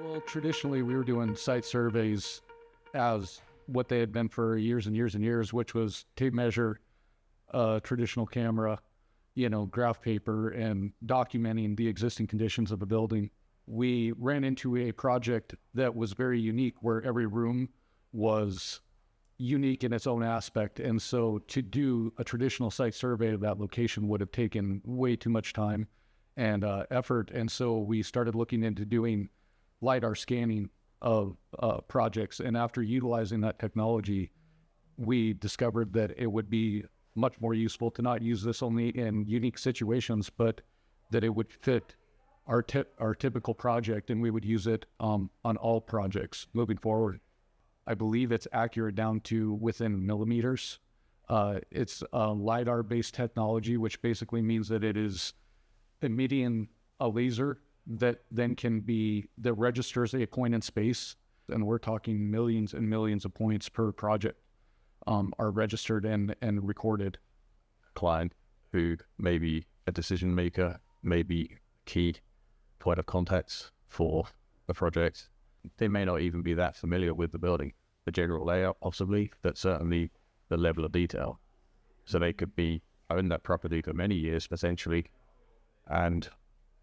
Well, traditionally, we were doing site surveys as what they had been for years and years and years, which was tape measure, traditional camera, graph paper, and documenting the existing conditions of the building. We ran into a project that was very unique, where every room was unique in its own aspect. And so to do a traditional site survey of that location would have taken way too much time and effort. And so we started looking into doing LiDAR scanning of projects. And after utilizing that technology, we discovered that it would be much more useful to not use this only in unique situations, but that it would fit our typical project, and we would use it on all projects moving forward. I believe it's accurate down to within millimeters. It's a LiDAR-based technology, which basically means that it is emitting a laser that then that registers a point in space. And we're talking millions and millions of points per project are registered and recorded. Client who may be a decision maker, maybe key point of contacts for the project. They may not even be that familiar with the building, the general layout possibly, but certainly the level of detail. So they could be own that property for many years potentially and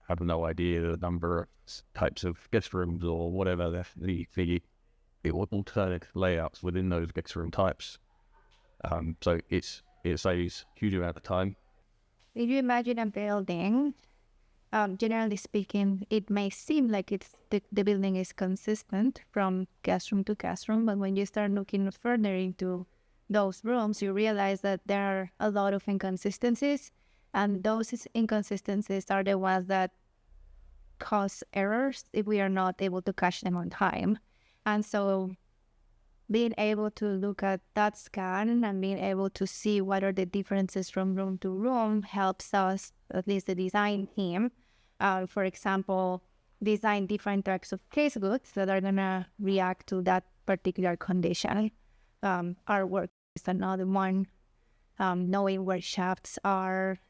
have no idea the number of types of guest rooms or whatever the alternate layouts within those guest room types. So it saves huge amount of time. If you imagine a building, generally speaking, it may seem like the building is consistent from guest room to guest room, but when you start looking further into those rooms, you realize that there are a lot of inconsistencies, and those inconsistencies are the ones that cause errors if we are not able to catch them on time. And so being able to look at that scan and being able to see what are the differences from room to room helps us, at least the design team, for example, design different types of case goods that are going to react to that particular condition. Our work is another one, knowing where shafts are.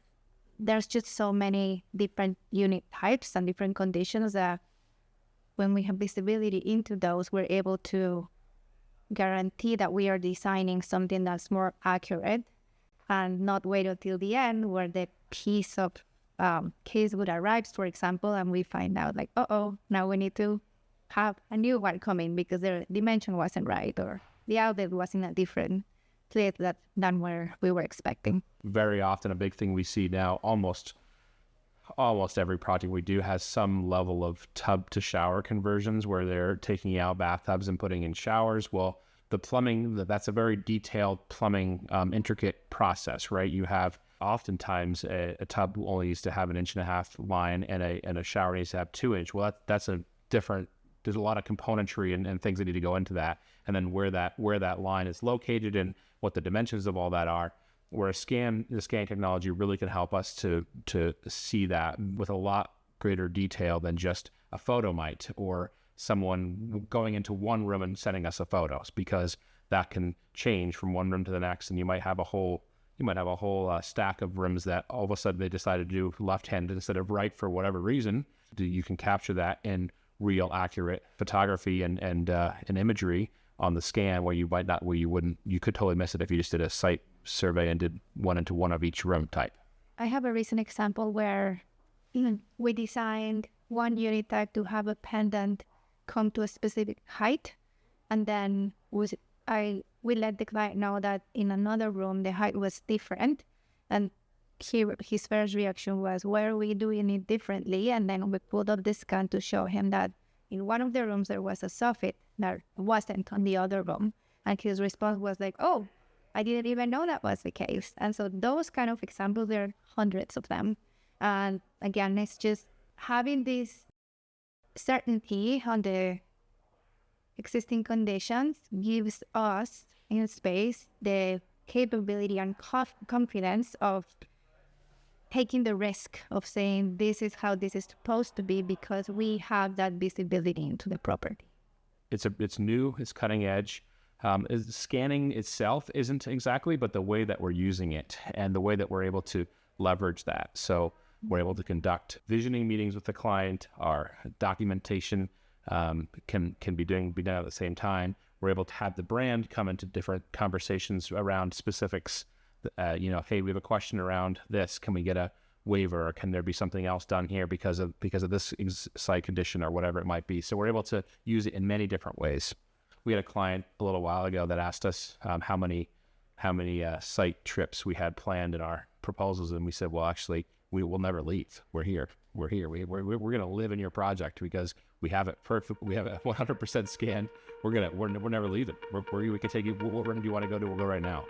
There's just so many different unit types and different conditions that when we have visibility into those, we're able to guarantee that we are designing something that's more accurate and not wait until the end where the piece of case would arrives, for example, and we find out like, now we need to have a new one coming because the dimension wasn't right or the outlet was in a different place than where we were expecting. Very often a big thing we see now, almost every project we do has some level of tub to shower conversions where they're taking out bathtubs and putting in showers. Well, the plumbing, that's a very detailed plumbing, intricate process, right? You have oftentimes a tub only needs to have 1.5 inch line and a shower needs to have 2 inch. Well, that's a different, there's a lot of componentry and things that need to go into that. And then where that line is located and what the dimensions of all that are, where the scan technology really can help us to see that with a lot greater detail than just a photo might, or someone going into one room and sending us a photos, because that can change from one room to the next, and you might have a whole stack of rooms that all of a sudden they decided to do left-handed instead of right for whatever reason. You can capture that in real accurate photography and imagery on the scan where you could totally miss it if you just did a site survey and did one into one of each room type. I have a recent example where we designed one unit type to have a pendant come to a specific height, and then we let the client know that in another room the height was different, and his first reaction was, why are we doing it differently? And then we pulled up the scan to show him that in one of the rooms there was a soffit that wasn't on the other room, and his response was like, oh, I didn't even know that was the case. And so those kind of examples, there are hundreds of them. And again, it's just having this certainty on the existing conditions gives us in Innspace the capability and confidence of taking the risk of saying this is how this is supposed to be, because we have that visibility into the property. It's new, it's cutting edge. Scanning itself isn't exactly, but the way that we're using it and the way that we're able to leverage that. So we're able to conduct visioning meetings with the client, our documentation can be done at the same time. We're able to have the brand come into different conversations around specifics. Hey, we have a question around this. Can we get a waiver, or can there be something else done here because of this site condition or whatever it might be? So we're able to use it in many different ways. We had a client a little while ago that asked us how many site trips we had planned in our proposals, and we said, well, actually, we will never leave. We're here. We're going to live in your project because we have it perfect. We have it 100% scanned. We're never leaving. We can take you. What room do you want to go to? We'll go right now.